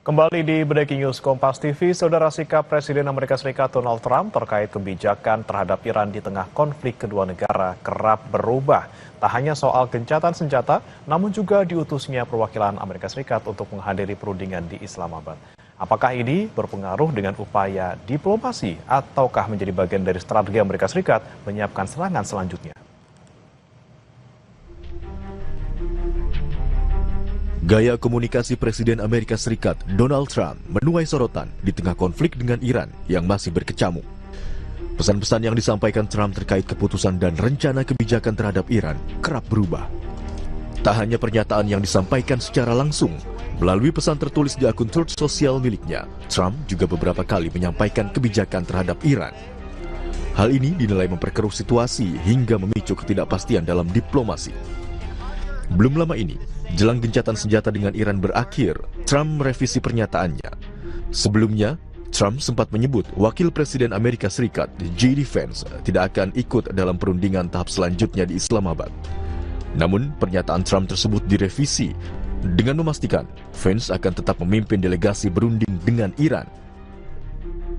Kembali di Breaking News Kompas TV, saudara, sikap Presiden Amerika Serikat Donald Trump terkait kebijakan terhadap Iran di tengah konflik kedua negara kerap berubah. Tak hanya soal gencatan senjata, namun juga diutusnya perwakilan Amerika Serikat untuk menghadiri perundingan di Islamabad. Apakah ini berpengaruh dengan upaya diplomasi ataukah menjadi bagian dari strategi Amerika Serikat menyiapkan serangan selanjutnya? Gaya komunikasi Presiden Amerika Serikat Donald Trump menuai sorotan di tengah konflik dengan Iran yang masih berkecamuk. Pesan-pesan yang disampaikan Trump terkait keputusan dan rencana kebijakan terhadap Iran kerap berubah. Tak hanya pernyataan yang disampaikan secara langsung, melalui pesan tertulis di akun Truth sosial miliknya, Trump juga beberapa kali menyampaikan kebijakan terhadap Iran. Hal ini dinilai memperkeruh situasi hingga memicu ketidakpastian dalam diplomasi. Belum lama ini, jelang gencatan senjata dengan Iran berakhir, Trump merevisi pernyataannya. Sebelumnya, Trump sempat menyebut Wakil Presiden Amerika Serikat, J.D. Vance, tidak akan ikut dalam perundingan tahap selanjutnya di Islamabad. Namun, pernyataan Trump tersebut direvisi dengan memastikan Vance akan tetap memimpin delegasi berunding dengan Iran.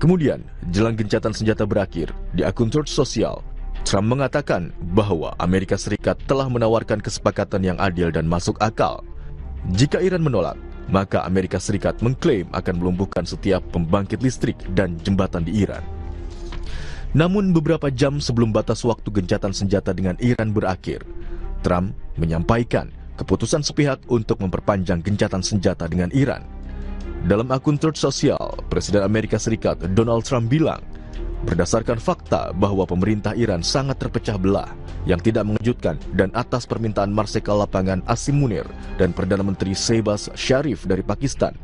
Kemudian, jelang gencatan senjata berakhir, di akun Truth sosial, Trump mengatakan bahwa Amerika Serikat telah menawarkan kesepakatan yang adil dan masuk akal. Jika Iran menolak, maka Amerika Serikat mengklaim akan melumpuhkan setiap pembangkit listrik dan jembatan di Iran. Namun beberapa jam sebelum batas waktu gencatan senjata dengan Iran berakhir, Trump menyampaikan keputusan sepihak untuk memperpanjang gencatan senjata dengan Iran. Dalam akun Truth sosial, Presiden Amerika Serikat Donald Trump bilang, berdasarkan fakta bahwa pemerintah Iran sangat terpecah belah, yang tidak mengejutkan dan atas permintaan Marsekal Lapangan Asim Munir dan Perdana Menteri Shehbaz Sharif dari Pakistan,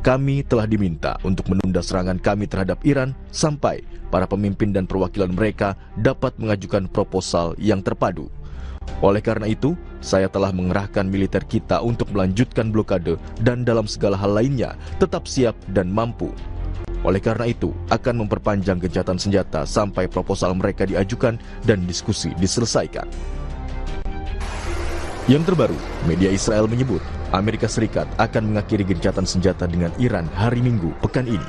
kami telah diminta untuk menunda serangan kami terhadap Iran sampai para pemimpin dan perwakilan mereka dapat mengajukan proposal yang terpadu. Oleh karena itu, saya telah mengerahkan militer kita untuk melanjutkan blokade dan dalam segala hal lainnya tetap siap dan mampu. Oleh karena itu, akan memperpanjang gencatan senjata sampai proposal mereka diajukan dan diskusi diselesaikan. Yang terbaru, media Israel menyebut Amerika Serikat akan mengakhiri gencatan senjata dengan Iran hari Minggu pekan ini.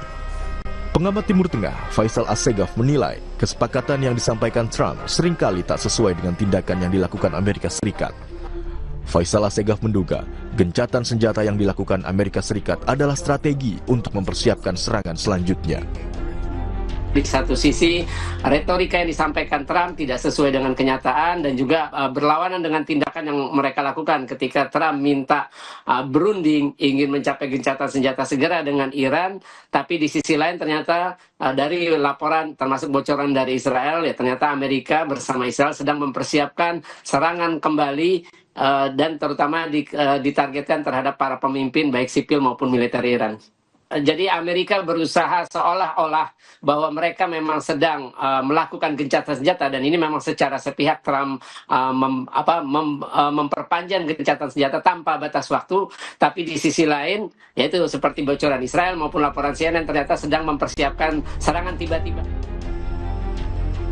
Pengamat Timur Tengah Faisal Assegaf menilai kesepakatan yang disampaikan Trump seringkali tak sesuai dengan tindakan yang dilakukan Amerika Serikat. Faisal Assegaf menduga gencatan senjata yang dilakukan Amerika Serikat adalah strategi untuk mempersiapkan serangan selanjutnya. Di satu sisi, retorika yang disampaikan Trump tidak sesuai dengan kenyataan dan juga berlawanan dengan tindakan yang mereka lakukan ketika Trump minta berunding ingin mencapai gencatan senjata segera dengan Iran, tapi di sisi lain ternyata dari laporan termasuk bocoran dari Israel, ya ternyata Amerika bersama Israel sedang mempersiapkan serangan kembali dan terutama ditargetkan terhadap para pemimpin baik sipil maupun militer Iran. Jadi Amerika berusaha seolah-olah bahwa mereka memang sedang melakukan gencatan senjata dan ini memang secara sepihak Trump memperpanjang gencatan senjata tanpa batas waktu, tapi di sisi lain yaitu seperti bocoran Israel maupun laporan CNN ternyata sedang mempersiapkan serangan tiba-tiba.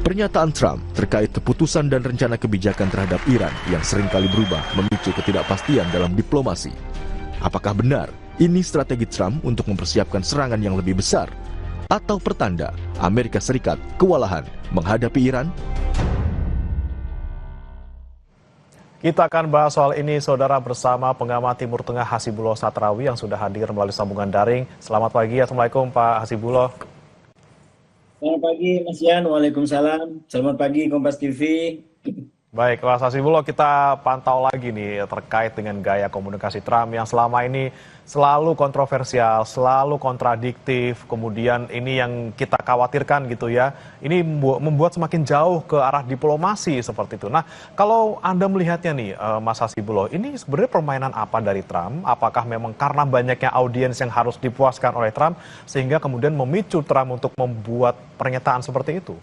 Pernyataan Trump terkait keputusan dan rencana kebijakan terhadap Iran yang seringkali berubah memicu ketidakpastian dalam diplomasi. Apakah benar ini strategi Trump untuk mempersiapkan serangan yang lebih besar? Atau pertanda Amerika Serikat kewalahan menghadapi Iran? Kita akan bahas soal ini, saudara, bersama pengamat Timur Tengah Hasibullah Satrawi yang sudah hadir melalui sambungan daring. Selamat pagi, Assalamualaikum Pak Hasibullah. Selamat pagi Mas Yan, waalaikumsalam. Selamat pagi Kompas TV. Baik, Mas Hasibullah, kita pantau lagi nih terkait dengan gaya komunikasi Trump yang selama ini selalu kontroversial, selalu kontradiktif, kemudian ini yang kita khawatirkan gitu ya, ini membuat semakin jauh ke arah diplomasi seperti itu. Nah, kalau Anda melihatnya nih Mas Hasibullah, ini sebenarnya permainan apa dari Trump? Apakah memang karena banyaknya audiens yang harus dipuaskan oleh Trump sehingga kemudian memicu Trump untuk membuat pernyataan seperti itu?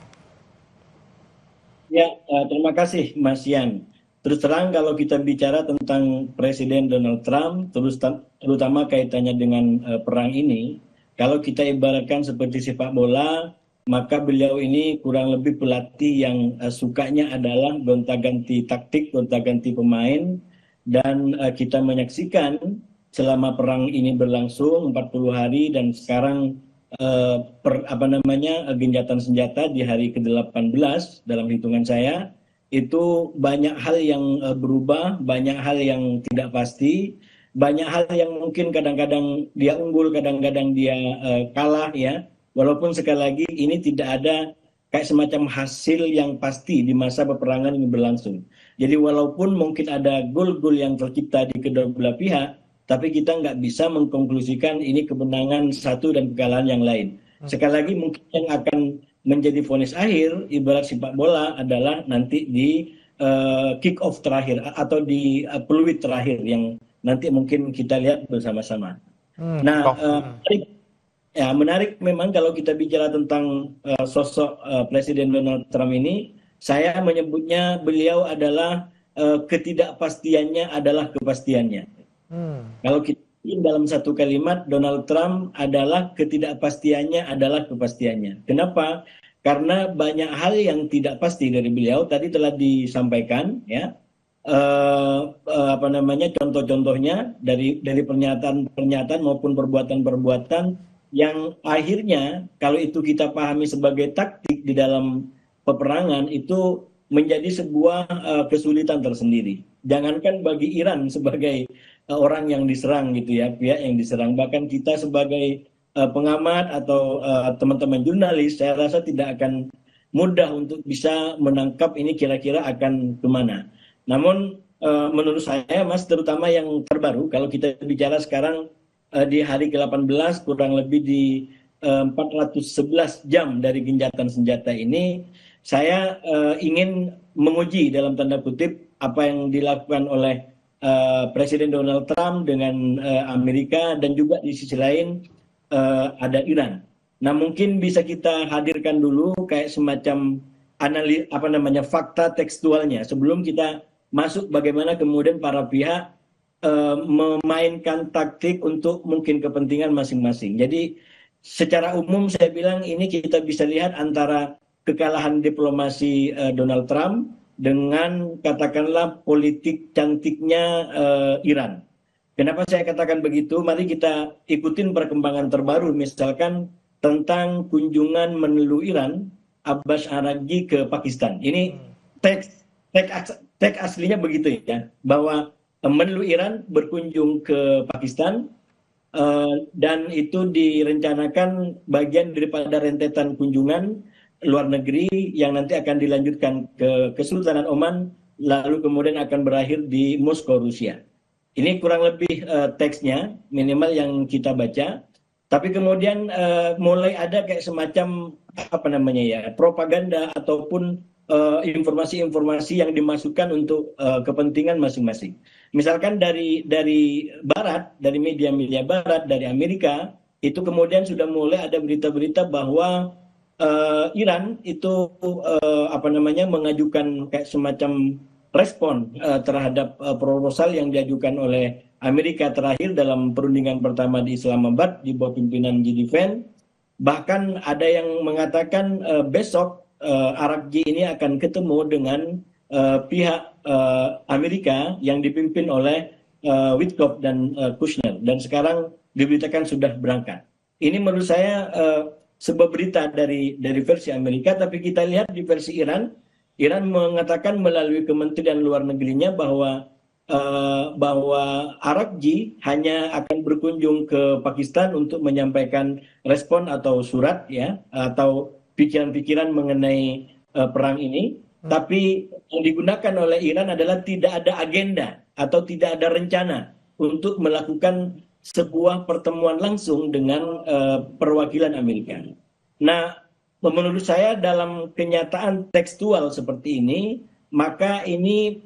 Ya, terima kasih Mas Yan. Terus terang kalau kita bicara tentang Presiden Donald Trump, terutama kaitannya dengan perang ini, kalau kita ibaratkan seperti sepak bola, maka beliau ini kurang lebih pelatih yang sukanya adalah gonta-ganti taktik, gonta-ganti pemain, dan kita menyaksikan selama perang ini berlangsung 40 hari dan sekarang gencatan senjata di hari ke-18 dalam hitungan saya, itu banyak hal yang berubah, banyak hal yang tidak pasti, banyak hal yang mungkin kadang-kadang dia unggul, kadang-kadang dia kalah ya. Walaupun sekali lagi ini tidak ada kayak semacam hasil yang pasti di masa peperangan ini berlangsung. Jadi walaupun mungkin ada gol-gol yang tercipta di kedua belah pihak, tapi kita nggak bisa mengkonklusikan ini kemenangan satu dan kekalahan yang lain. Sekali lagi mungkin yang akan menjadi vonis akhir ibarat sepak bola adalah nanti di kick off terakhir atau di peluit terakhir yang nanti mungkin kita lihat bersama-sama. Menarik memang kalau kita bicara tentang sosok Presiden Donald Trump ini, saya menyebutnya beliau adalah ketidakpastiannya adalah kepastiannya. Kalau kita dalam satu kalimat, Donald Trump adalah ketidakpastiannya adalah kepastiannya. Kenapa? Karena banyak hal yang tidak pasti dari beliau tadi telah disampaikan, ya. Contoh-contohnya dari pernyataan maupun perbuatan-perbuatan yang akhirnya kalau itu kita pahami sebagai taktik di dalam peperangan itu menjadi sebuah kesulitan tersendiri. Jangankan bagi Iran sebagai orang yang diserang gitu ya, pihak yang diserang, bahkan kita sebagai pengamat atau teman-teman jurnalis, saya rasa tidak akan mudah untuk bisa menangkap ini kira-kira akan kemana. Namun menurut saya Mas, terutama yang terbaru, kalau kita bicara sekarang di hari ke-18 kurang lebih di 411 jam dari gencatan senjata ini, saya ingin menguji dalam tanda kutip apa yang dilakukan oleh Presiden Donald Trump dengan Amerika, dan juga di sisi lain ada Iran. Nah, mungkin bisa kita hadirkan dulu kayak semacam fakta tekstualnya sebelum kita masuk bagaimana kemudian para pihak memainkan taktik untuk mungkin kepentingan masing-masing. Jadi secara umum saya bilang ini kita bisa lihat antara kekalahan diplomasi Donald Trump dengan katakanlah politik cantiknya Iran. Kenapa saya katakan begitu? Mari kita ikutin perkembangan terbaru, misalkan tentang kunjungan menlu Iran Abbas Araghchi ke Pakistan. Ini teks aslinya begitu ya, bahwa menlu Iran berkunjung ke Pakistan dan itu direncanakan bagian daripada rentetan kunjungan luar negeri yang nanti akan dilanjutkan ke Kesultanan Oman, lalu kemudian akan berakhir di Moskow, Rusia. Ini kurang lebih teksnya, minimal yang kita baca. Tapi kemudian mulai ada kayak semacam propaganda ataupun informasi-informasi yang dimasukkan untuk kepentingan masing-masing. Misalkan dari Barat, dari media-media Barat, dari Amerika, itu kemudian sudah mulai ada berita-berita bahwa Iran itu mengajukan kayak semacam respon terhadap proposal yang diajukan oleh Amerika terakhir dalam perundingan pertama di Islamabad di bawah pimpinan J.D. Vance. Bahkan ada yang mengatakan besok Araghchi ini akan ketemu dengan pihak Amerika yang dipimpin oleh Witkoff dan Kushner, dan sekarang diberitakan sudah berangkat. Ini menurut saya sebuah berita dari versi Amerika, tapi kita lihat di versi Iran mengatakan melalui Kementerian Luar Negerinya bahwa Araghchi hanya akan berkunjung ke Pakistan untuk menyampaikan respon atau surat ya, atau pikiran-pikiran mengenai perang ini, tapi yang digunakan oleh Iran adalah tidak ada agenda atau tidak ada rencana untuk melakukan sebuah pertemuan langsung dengan perwakilan Amerika. Nah, menurut saya dalam kenyataan tekstual seperti ini, maka ini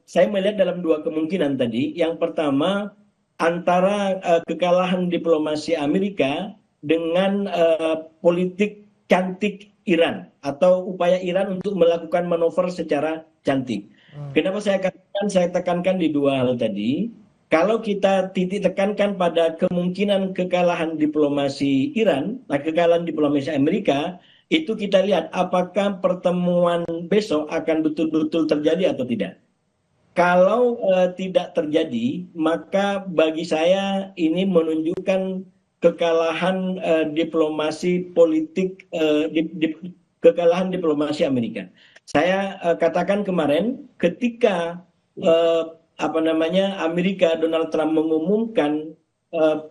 saya melihat dalam dua kemungkinan tadi. Yang pertama, antara kekalahan diplomasi Amerika dengan politik cantik Iran atau upaya Iran untuk melakukan manuver secara cantik. Kenapa saya katakan, saya tekankan di dua hal tadi. Kalau kita titik tekankan pada kemungkinan kekalahan diplomasi Iran, kekalahan diplomasi Amerika, itu kita lihat apakah pertemuan besok akan betul-betul terjadi atau tidak. kalau tidak terjadi, maka bagi saya ini menunjukkan kekalahan diplomasi politik, kekalahan diplomasi Amerika. Saya katakan kemarin, ketika Amerika Donald Trump mengumumkan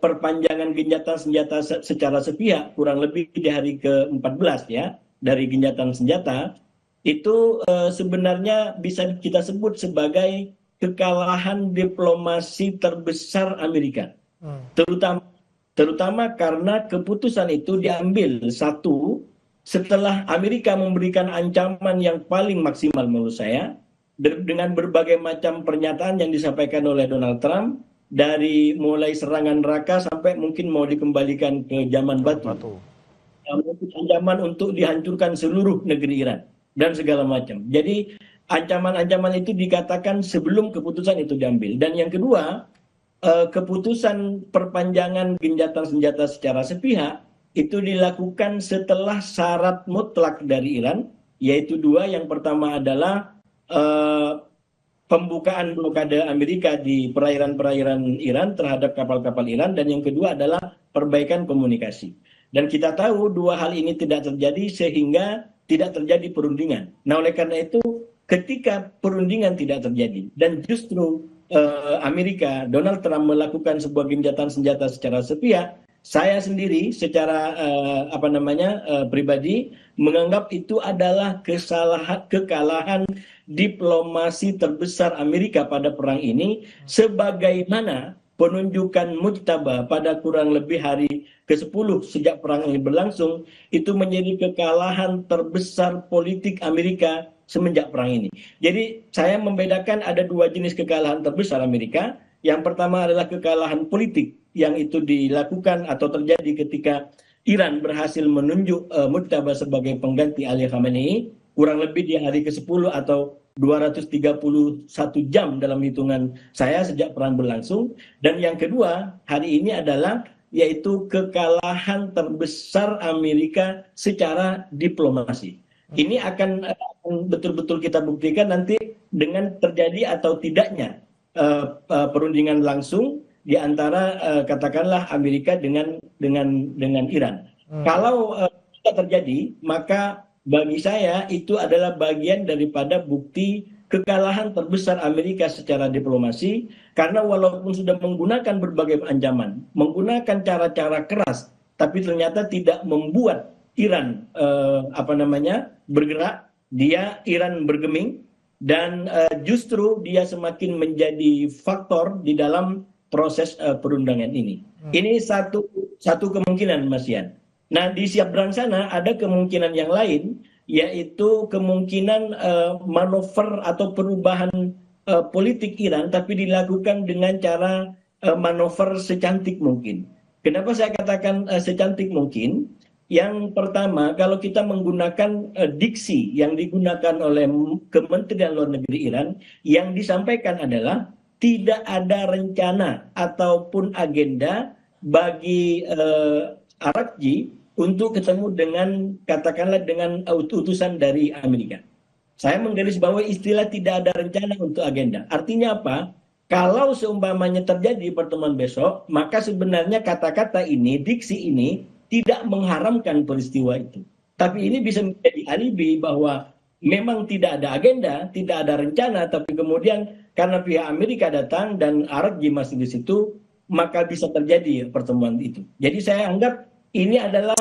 perpanjangan gencatan senjata secara sepihak, kurang lebih di hari ke-14 ya, dari gencatan senjata, itu sebenarnya bisa kita sebut sebagai kekalahan diplomasi terbesar Amerika. Terutama karena keputusan itu diambil setelah Amerika memberikan ancaman yang paling maksimal menurut saya, dengan berbagai macam pernyataan yang disampaikan oleh Donald Trump, dari mulai serangan neraka sampai mungkin mau dikembalikan ke zaman batu. Ancaman untuk dihancurkan seluruh negeri Iran dan segala macam. Jadi ancaman-ancaman itu dikatakan sebelum keputusan itu diambil. Dan yang kedua, keputusan perpanjangan gencatan senjata secara sepihak itu dilakukan setelah syarat mutlak dari Iran, yaitu dua. Yang pertama adalah pembukaan blokade Amerika di perairan-perairan Iran terhadap kapal-kapal Iran, dan yang kedua adalah perbaikan komunikasi. Dan kita tahu dua hal ini tidak terjadi sehingga tidak terjadi perundingan. Nah, oleh karena itu ketika perundingan tidak terjadi dan justru Amerika Donald Trump melakukan sebuah gencatan senjata secara sepihak, saya sendiri secara pribadi menganggap itu adalah kekalahan diplomasi terbesar Amerika pada perang ini, sebagaimana penunjukan mujtaba pada kurang lebih hari ke-10 sejak perang ini berlangsung itu menjadi kekalahan terbesar politik Amerika semenjak perang ini. Jadi saya membedakan ada dua jenis kekalahan terbesar Amerika. Yang pertama adalah kekalahan politik yang itu dilakukan atau terjadi ketika Iran berhasil menunjuk mujtaba sebagai pengganti Ali Khamenei kurang lebih di hari ke-10 atau 231 jam dalam hitungan saya sejak perang berlangsung. Dan yang kedua hari ini adalah yaitu kekalahan terbesar Amerika secara diplomasi. Ini akan betul-betul kita buktikan nanti dengan terjadi atau tidaknya perundingan langsung di antara katakanlah Amerika dengan Iran. Kalau tidak terjadi, maka bagi saya itu adalah bagian daripada bukti kekalahan terbesar Amerika secara diplomasi, karena walaupun sudah menggunakan berbagai ancaman, menggunakan cara-cara keras, tapi ternyata tidak membuat Iran bergerak, Iran bergeming, dan justru dia semakin menjadi faktor di dalam proses perundangan ini. Ini satu kemungkinan, Mas Yan. Nah, di Siap-Perang sana ada kemungkinan yang lain, yaitu kemungkinan manuver atau perubahan politik Iran, tapi dilakukan dengan cara manuver secantik mungkin. Kenapa saya katakan secantik mungkin? Yang pertama, kalau kita menggunakan diksi yang digunakan oleh Kementerian Luar Negeri Iran, yang disampaikan adalah tidak ada rencana ataupun agenda bagi Arakji untuk ketemu dengan katakanlah dengan utusan dari Amerika. Saya menggarisbawahi istilah tidak ada rencana untuk agenda. Artinya apa? Kalau seumpamanya terjadi pertemuan besok, maka sebenarnya kata-kata ini, diksi ini tidak mengharamkan peristiwa itu. Tapi ini bisa menjadi alibi bahwa memang tidak ada agenda, tidak ada rencana, tapi kemudian karena pihak Amerika datang dan Arakji masih di situ, maka bisa terjadi pertemuan itu. Jadi saya anggap ini adalah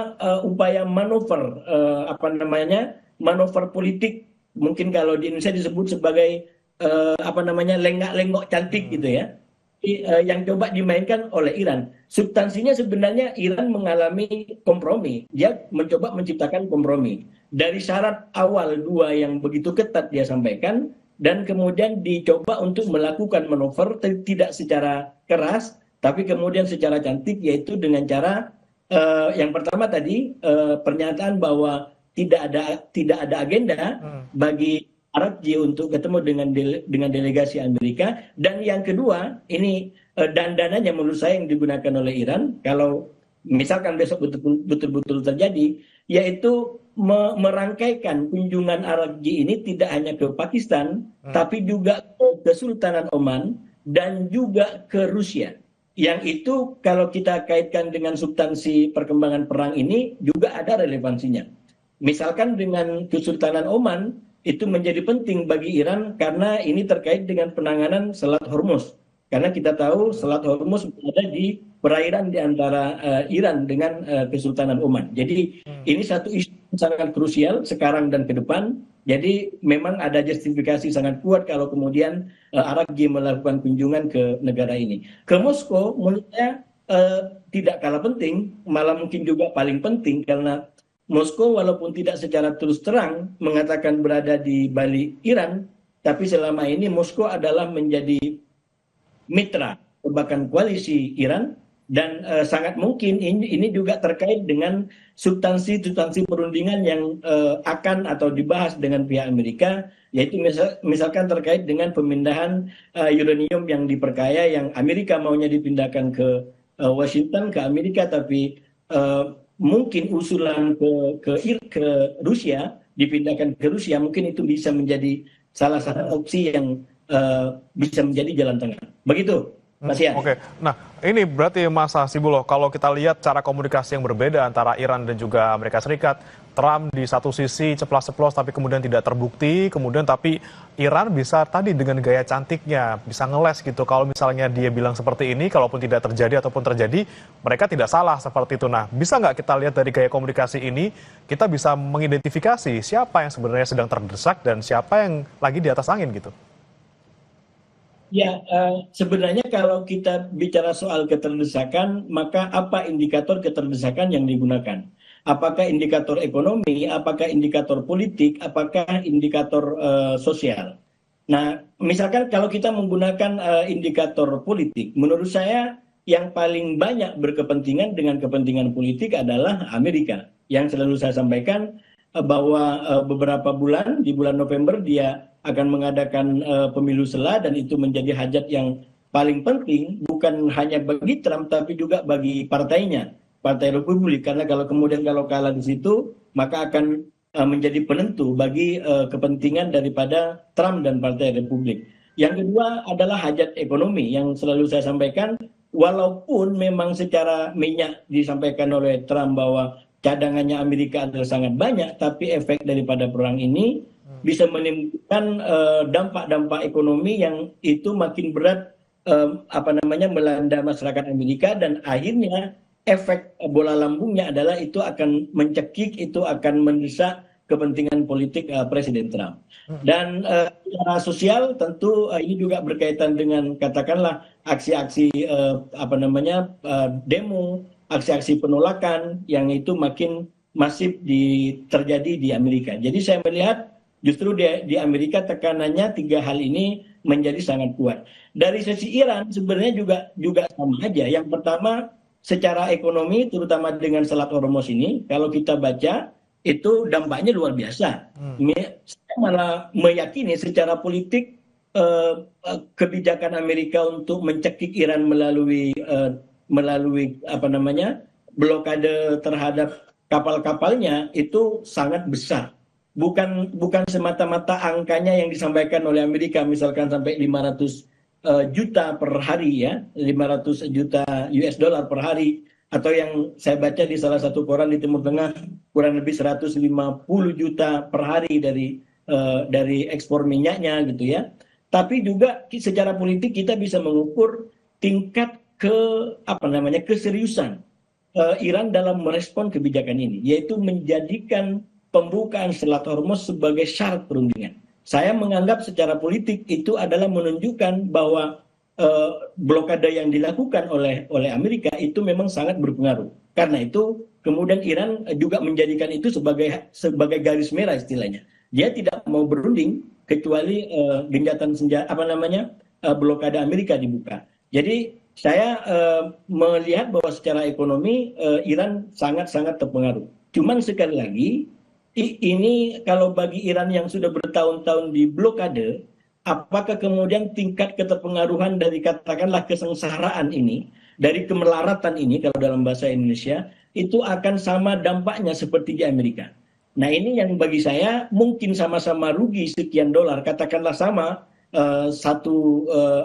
upaya manuver manuver politik, mungkin kalau di Indonesia disebut sebagai lenggak-lenggok cantik gitu ya, yang coba dimainkan oleh Iran. Substansinya sebenarnya Iran mengalami kompromi, dia mencoba menciptakan kompromi dari syarat awal dua yang begitu ketat dia sampaikan, dan kemudian dicoba untuk melakukan manuver tidak secara keras, tapi kemudian secara cantik, yaitu dengan cara yang pertama tadi pernyataan bahwa tidak ada agenda bagi Arakji untuk ketemu dengan delegasi Amerika, dan yang kedua ini dandanannya menurut saya yang digunakan oleh Iran kalau misalkan besok betul-betul terjadi, yaitu merangkaikan kunjungan RRG ini tidak hanya ke Pakistan, tapi juga ke Kesultanan Oman dan juga ke Rusia. Yang itu kalau kita kaitkan dengan substansi perkembangan perang ini juga ada relevansinya. Misalkan dengan Kesultanan Oman itu menjadi penting bagi Iran karena ini terkait dengan penanganan Selat Hormuz. Karena kita tahu Selat Hormuz berada di perairan di antara Iran dengan Kesultanan Oman. Jadi ini satu isu sangat krusial sekarang dan ke depan. Jadi memang ada justifikasi sangat kuat kalau kemudian RRG melakukan kunjungan ke negara ini. Ke Moskow menurut saya tidak kalah penting, malah mungkin juga paling penting karena Moskow walaupun tidak secara terus terang mengatakan berada di balik Iran, tapi selama ini Moskow adalah menjadi mitra bahkan koalisi Iran dan sangat mungkin ini juga terkait dengan substansi perundingan yang akan atau dibahas dengan pihak Amerika, yaitu misalkan terkait dengan pemindahan uranium yang diperkaya yang Amerika maunya dipindahkan ke Washington ke Amerika, tapi mungkin usulan ke Rusia dipindahkan ke Rusia, mungkin itu bisa menjadi salah satu opsi yang bisa menjadi jalan tengah. Begitu, Mas Ian. Oke, nah ini berarti Mas Hasibuloh, kalau kita lihat cara komunikasi yang berbeda antara Iran dan juga Amerika Serikat, Trump di satu sisi ceplas-ceplos tapi kemudian tidak terbukti, kemudian tapi Iran bisa tadi dengan gaya cantiknya, bisa ngeles gitu. Kalau misalnya dia bilang seperti ini, kalaupun tidak terjadi ataupun terjadi, mereka tidak salah seperti itu. Nah, bisa nggak kita lihat dari gaya komunikasi ini, kita bisa mengidentifikasi siapa yang sebenarnya sedang terdesak dan siapa yang lagi di atas angin gitu? Ya, sebenarnya kalau kita bicara soal keterdesakan, maka apa indikator keterdesakan yang digunakan? Apakah indikator ekonomi, apakah indikator politik, apakah indikator sosial? Nah, misalkan kalau kita menggunakan indikator politik, menurut saya yang paling banyak berkepentingan dengan kepentingan politik adalah Amerika. Yang selalu saya sampaikan bahwa beberapa bulan, di bulan November dia akan mengadakan pemilu sela dan itu menjadi hajat yang paling penting bukan hanya bagi Trump tapi juga bagi partainya, Partai Republik, karena kalau kalah di situ maka akan menjadi penentu bagi kepentingan daripada Trump dan Partai Republik. Yang kedua adalah hajat ekonomi yang selalu saya sampaikan, walaupun memang secara minyak disampaikan oleh Trump bahwa cadangannya Amerika adalah sangat banyak, tapi efek daripada perang ini bisa menimbulkan dampak-dampak ekonomi yang itu makin berat melanda masyarakat Amerika, dan akhirnya efek bola lambungnya adalah itu akan mencekik, itu akan mendesak kepentingan politik Presiden Trump. Dan secara sosial tentu ini juga berkaitan dengan katakanlah aksi-aksi demo, aksi-aksi penolakan yang itu makin masif terjadi di Amerika. Jadi saya melihat justru di Amerika tekanannya tiga hal ini menjadi sangat kuat. Dari sisi Iran sebenarnya juga sama aja. Yang pertama secara ekonomi terutama dengan Selat Hormuz ini, kalau kita baca itu dampaknya luar biasa. Saya malah meyakini secara politik kebijakan Amerika untuk mencekik Iran melalui blokade terhadap kapal-kapalnya itu sangat besar. Bukan semata-mata angkanya yang disampaikan oleh Amerika, misalkan sampai 500 juta per hari ya, 500 juta US dollar per hari, atau yang saya baca di salah satu koran di Timur Tengah kurang lebih 150 juta per hari dari ekspor minyaknya gitu ya. Tapi juga secara politik kita bisa mengukur tingkat keseriusan Iran dalam merespon kebijakan ini, yaitu menjadikan pembukaan Selat Hormuz sebagai syarat perundingan. Saya menganggap secara politik itu adalah menunjukkan bahwa blokade yang dilakukan oleh Amerika itu memang sangat berpengaruh. Karena itu kemudian Iran juga menjadikan itu sebagai garis merah istilahnya. Dia tidak mau berunding kecuali genjatan senjata blokade Amerika dibuka. Jadi saya melihat bahwa secara ekonomi Iran sangat-sangat terpengaruh. Cuman sekali lagi ini kalau bagi Iran yang sudah bertahun-tahun di blokade, apakah kemudian tingkat keterpengaruhan dari katakanlah kesengsaraan ini, dari kemelaratan ini kalau dalam bahasa Indonesia, itu akan sama dampaknya seperti di Amerika. Nah ini yang bagi saya mungkin sama-sama rugi sekian dolar, katakanlah sama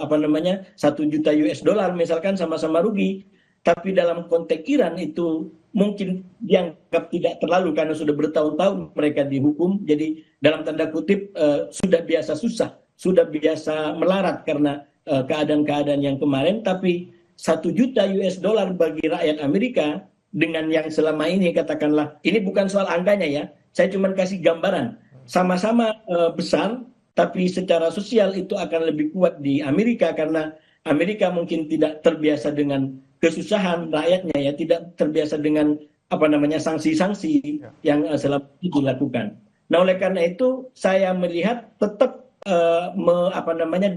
apa namanya 1 juta US dollar misalkan sama-sama rugi, tapi dalam konteks Iran itu mungkin dianggap tidak terlalu karena sudah bertahun-tahun mereka dihukum, jadi dalam tanda kutip sudah biasa susah, sudah biasa melarat karena keadaan-keadaan yang kemarin. Tapi 1 juta US dollar bagi rakyat Amerika dengan yang selama ini, katakanlah ini bukan soal angkanya ya, saya cuma kasih gambaran sama-sama besar, tapi secara sosial itu akan lebih kuat di Amerika karena Amerika mungkin tidak terbiasa dengan kesusahan rakyatnya ya, tidak terbiasa dengan apa namanya sanksi-sanksi yang selama ini dilakukan. Nah oleh karena itu saya melihat tetap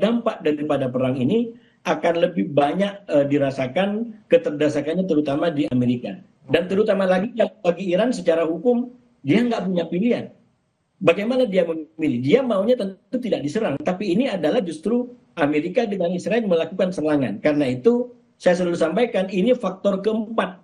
dampak daripada perang ini akan lebih banyak dirasakan keterdesakannya terutama di Amerika. Dan terutama lagi bagi Iran secara hukum dia nggak punya pilihan. Bagaimana dia memilih? Dia maunya tentu tidak diserang, tapi ini adalah justru Amerika dengan Israel melakukan serangan. Karena itu saya selalu sampaikan ini faktor keempat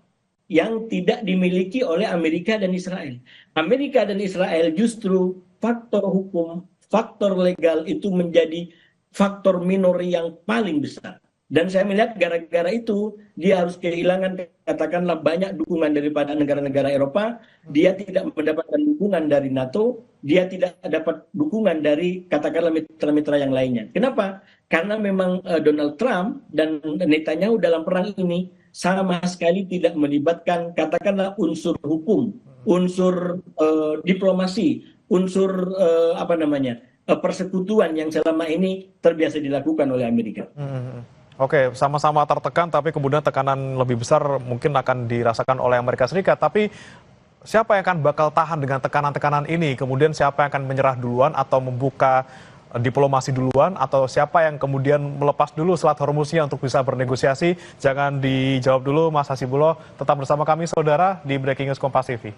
yang tidak dimiliki oleh Amerika dan Israel. Amerika dan Israel justru faktor hukum, faktor legal itu menjadi faktor minor yang paling besar. Dan saya melihat gara-gara itu dia harus kehilangan katakanlah banyak dukungan daripada negara-negara Eropa, dia tidak mendapatkan dukungan dari NATO, dia tidak dapat dukungan dari katakanlah mitra-mitra yang lainnya. Kenapa? Karena memang Donald Trump dan Netanyahu dalam perang ini sama sekali tidak melibatkan katakanlah unsur hukum, unsur diplomasi, unsur persekutuan yang selama ini terbiasa dilakukan oleh Amerika. Oke, sama-sama tertekan, tapi kemudian tekanan lebih besar mungkin akan dirasakan oleh Amerika Serikat. Tapi siapa yang akan bakal tahan dengan tekanan-tekanan ini? Kemudian siapa yang akan menyerah duluan atau membuka diplomasi duluan? Atau siapa yang kemudian melepas dulu Selat Hormuznya untuk bisa bernegosiasi? Jangan dijawab dulu, Mas Hasibullah. Tetap bersama kami, saudara, di Breaking News Kompas TV.